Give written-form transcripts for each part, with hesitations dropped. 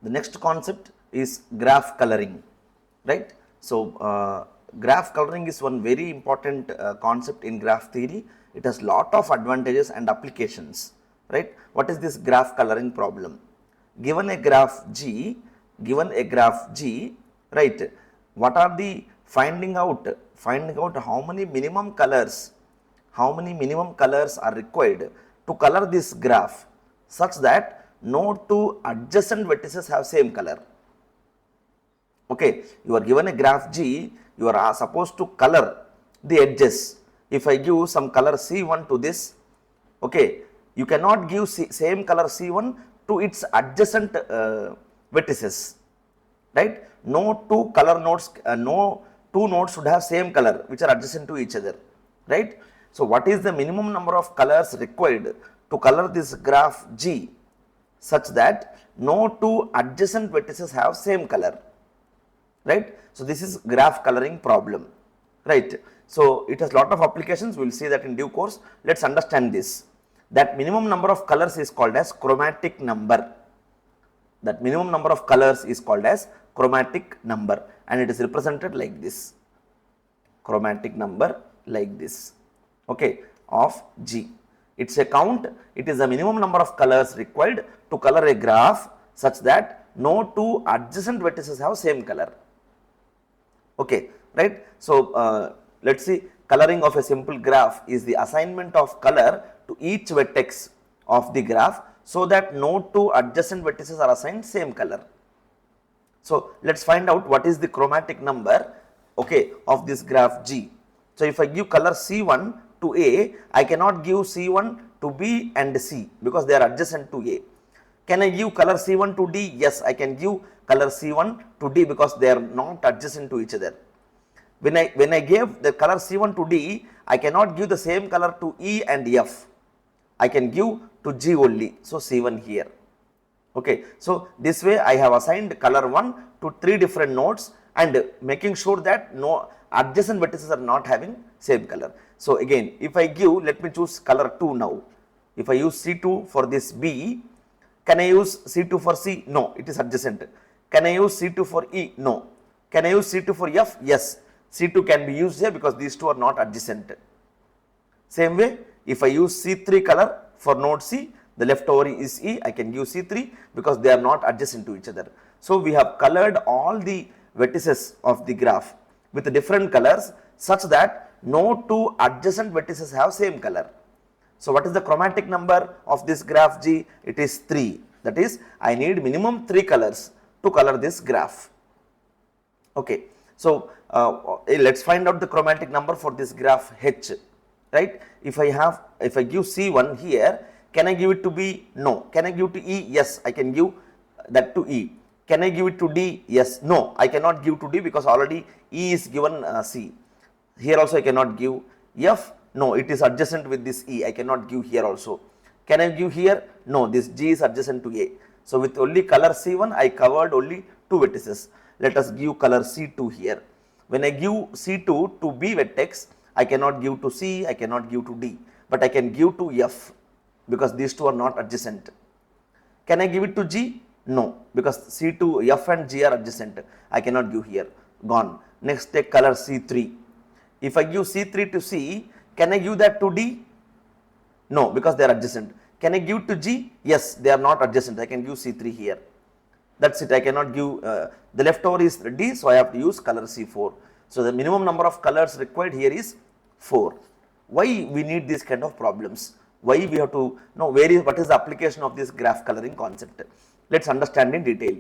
The next concept is graph coloring, right. So, graph coloring is one very important concept in graph theory. It has lot of advantages and applications, right. What is this graph coloring problem? Given a graph G, right, what are the finding out how many minimum colors are required to color this graph such that no two adjacent vertices have same color. Okay, you are given a graph G, you are supposed to color the edges. If I give some color C1 to this, okay, you cannot give same color C1 to its adjacent vertices, right. No two color nodes, no two nodes should have same color which are adjacent to each other, right. So, what is the minimum number of colors required to color this graph G such that no two adjacent vertices have same color, right. So, this is graph coloring problem, right. So, it has lot of applications, we will see that in due course. Let us understand this, that minimum number of colors is called as chromatic number, and it is represented like this, chromatic number like this, okay, of G. It is a count, it is the minimum number of colors required to color a graph such that no two adjacent vertices have same color, okay, right. So, let us see, coloring of a simple graph is the assignment of color to each vertex of the graph so that no two adjacent vertices are assigned same color. So, let us find out what is the chromatic number, okay, of this graph G. So, if I give color C1 to A, I cannot give C1 to B and C because they are adjacent to A. Can I give color C1 to D? Yes, I can give color C1 to D because they are not adjacent to each other. When I gave the color C1 to D, I cannot give the same color to E and F. I can give to G only. So, C1 here. Okay. So, this way I have assigned color 1 to 3 different nodes and making sure that no adjacent vertices are not having same color. So, again, if I give, let me choose color 2 now. If I use C2 for this B, can I use C2 for C? No, it is adjacent. Can I use C2 for E? No. Can I use C2 for F? Yes. C2 can be used here because these two are not adjacent. Same way, if I use C3 color for node C, the leftover is E, I can use C3 because they are not adjacent to each other. So, we have colored all the vertices of the graph with different colors such that no two adjacent vertices have same color. So, what is the chromatic number of this graph G? It is 3. That is, I need minimum 3 colors to color this graph. Okay. So, let us find out the chromatic number for this graph H, right. If I give C1 here, can I give it to B? No. Can I give to E? Yes, I can give that to E. Can I give it to D? Yes. No, I cannot give to D because already E is given C. Here also I cannot give. F? No, it is adjacent with this E, I cannot give here also. Can I give here? No, this G is adjacent to A. So, with only color C1, I covered only 2 vertices. Let us give color C2 here. When I give C2 to B vertex, I cannot give to C, I cannot give to D, but I can give to F because these two are not adjacent. Can I give it to G? No, because C2, F and G are adjacent. I cannot give here. Gone. Next, take color C3. If I give C3 to C, can I give that to D? No, because they are adjacent. Can I give to G? Yes, they are not adjacent. I can give C3 here. That's it. I cannot give, the leftover is D, so I have to use color C4. So, the minimum number of colors required here is 4. Why we need these kind of problems? Why we have to know what is the application of this graph coloring concept? Let us understand in detail.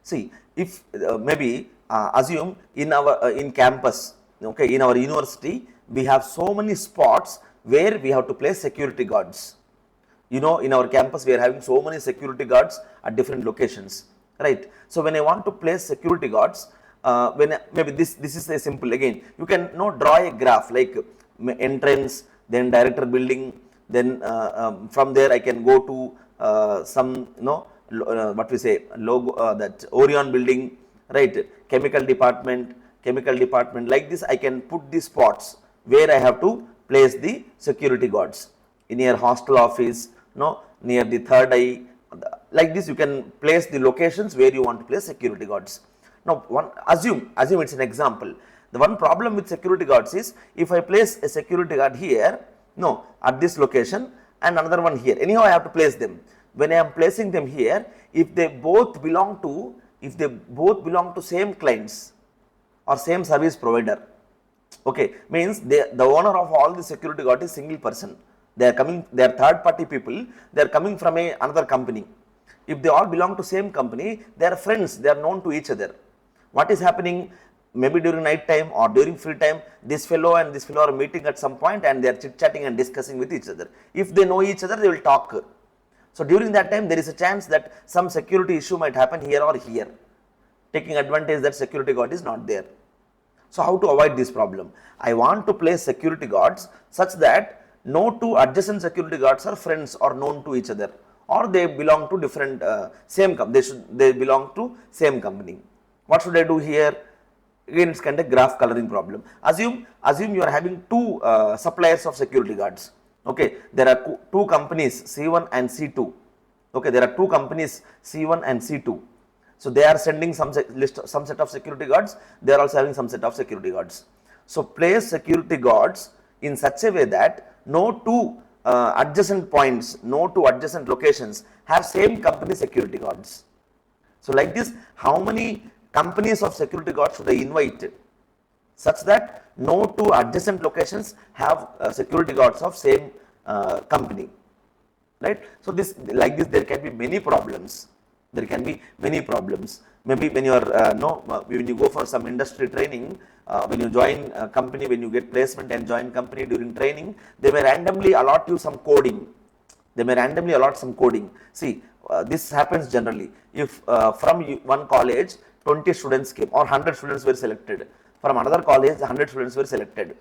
See, if maybe assume in our in campus, okay, in our university, we have so many spots where we have to place security guards. You know, in our campus we are having so many security guards at different locations, right. So, when I want to place security guards, maybe this is a simple, again you can draw a graph like entrance, then director building, then from there I can go to some what we say logo, that Orion building, right, chemical department, like this I can put the spots where I have to place the security guards. Near hostel office, near the third eye, like this you can place the locations where you want to place security guards. Now assume it's an example. The one problem with security guards is, if I place a security guard here, no, at this location, and another one here, anyhow I have to place them. When I am placing them here, if they both belong to same clients or same service provider, okay, means the owner of all the security guard is single person. They are third party people, they are coming from another company. If they all belong to same company, they are friends, they are known to each other. What is happening? Maybe during night time or during free time, this fellow and this fellow are meeting at some point and they are chit chatting and discussing with each other. If they know each other, they will talk. So during that time, there is a chance that some security issue might happen here or here, taking advantage that security guard is not there. So how to avoid this problem? I want to place security guards such that no two adjacent security guards are friends or known to each other, or they belong to different same company. They belong to same company. What should I do here? Again, it's kind of graph coloring problem. Assume you are having two suppliers of security guards. Okay, there are two companies C1 and C2. Okay, there are two companies C1 and C2. So they are sending some set of security guards. They are also having some set of security guards. So place security guards in such a way that no two adjacent points, no two adjacent locations have same company security guards. So like this, how many companies of security guards should I invite such that no two adjacent locations have security guards of same company, right? So this, like this, there can be many problems. There can be many problems. Maybe when you are when you go for some industry training, when you join a company, when you get placement and join company, during training, they may randomly allot you some coding. See, this happens generally. If from one college 20 students came or 100 students were selected, from another college 100 students were selected,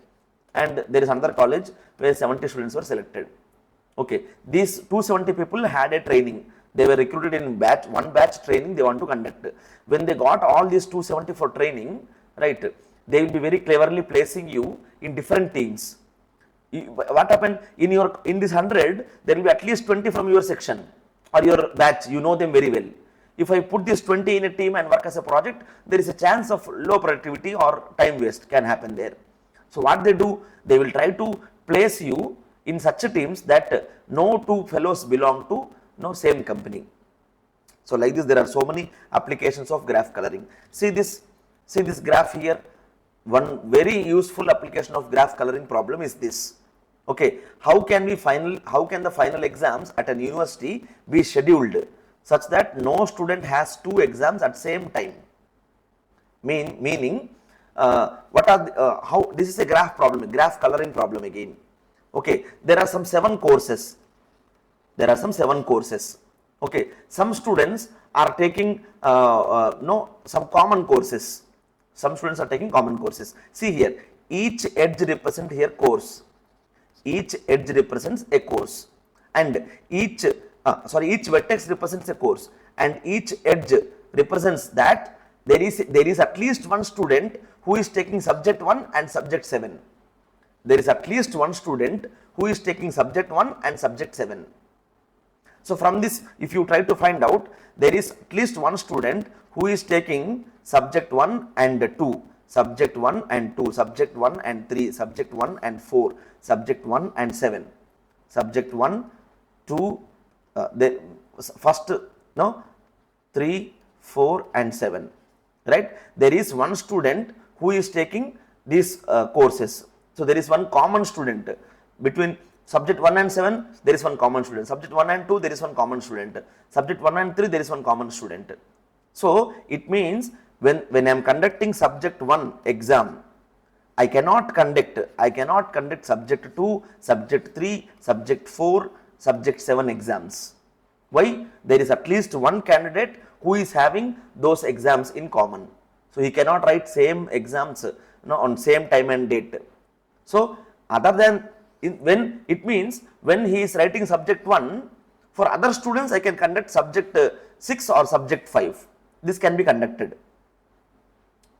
and there is another college where 70 students were selected. Okay, these 270 people had a training. They were recruited in one batch training they want to conduct. When they got all these 270 for training, right, they will be very cleverly placing you in different teams. What happened in this 100, there will be at least 20 from your section or your batch. You know them very well. If I put this 20 in a team and work as a project, there is a chance of low productivity or time waste can happen there. So what they do, they will try to place you in such teams that no two fellows belong to same company. So like this, there are so many applications of graph coloring. See this graph here. One very useful application of graph coloring problem is this. Okay, how can the final exams at an university be scheduled such that no student has two exams at same time? Meaning, how this is a graph coloring problem again. Okay, there are some 7 courses. Okay, some students are taking some common courses. Some students are taking common courses. See here, each edge represents here course. Each edge represents a course, and each vertex represents a course, and each edge represents that there is at least one student who is taking subject 1 and subject 7. There is at least one student who is taking subject 1 and subject 7. So from this, if you try to find out, there is at least one student who is taking subject 1 and 2, subject 1 and 2, subject 1 and 3, subject 1 and 4, subject 1 and 7, subject 1, 2, first 3, 4 and 7, right? There is one student who is taking these courses. So there is one common student between subject 1 and 7, there is one common student. Subject 1 and 2, there is one common student. Subject 1 and 3, there is one common student. So it means when I am conducting subject 1 exam, I cannot conduct subject 2, subject 3, subject 4, subject 7 exams. Why? There is at least one candidate who is having those exams in common. So he cannot write same exams on same time and date. So other than when it means when he is writing subject 1, for other students I can conduct subject 6 or subject 5. This can be conducted.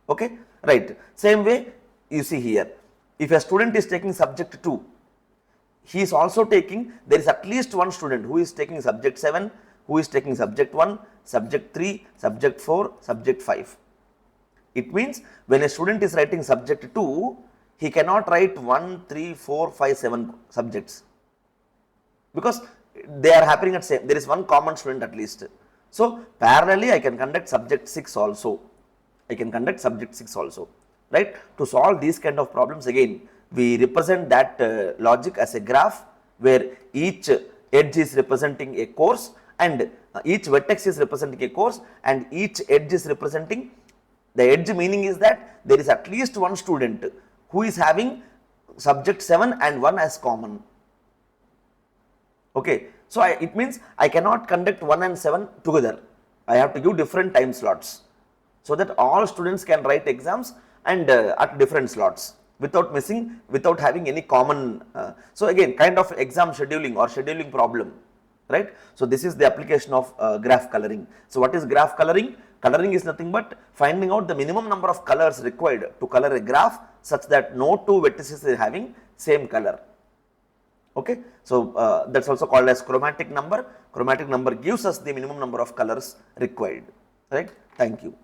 Okay, right. Same way you see here, if a student is taking subject 2, he is also taking, there is at least one student who is taking subject 7, who is taking subject 1, subject 3, subject 4, subject 5. It means when a student is writing subject 2, he cannot write 1, 3, 4, 5, 7 subjects, because they are happening at same, there is one common student at least. So parallelly I can conduct subject 6 also, right. To solve these kind of problems, again we represent that logic as a graph where each edge is representing a course and each vertex is representing a course and each edge is representing, the edge meaning is that there is at least one student who is having subject 7 and 1 as common. Okay. So it means I cannot conduct 1 and 7 together. I have to give different time slots so that all students can write exams and at different slots without missing, without having any common. So again, kind of exam scheduling or scheduling problem, right. So this is the application of graph coloring. So what is graph coloring? Coloring is nothing but finding out the minimum number of colors required to color a graph such that no two vertices are having same color. Okay. So that's also called as chromatic number. Chromatic number gives us the minimum number of colors required, right. Thank you.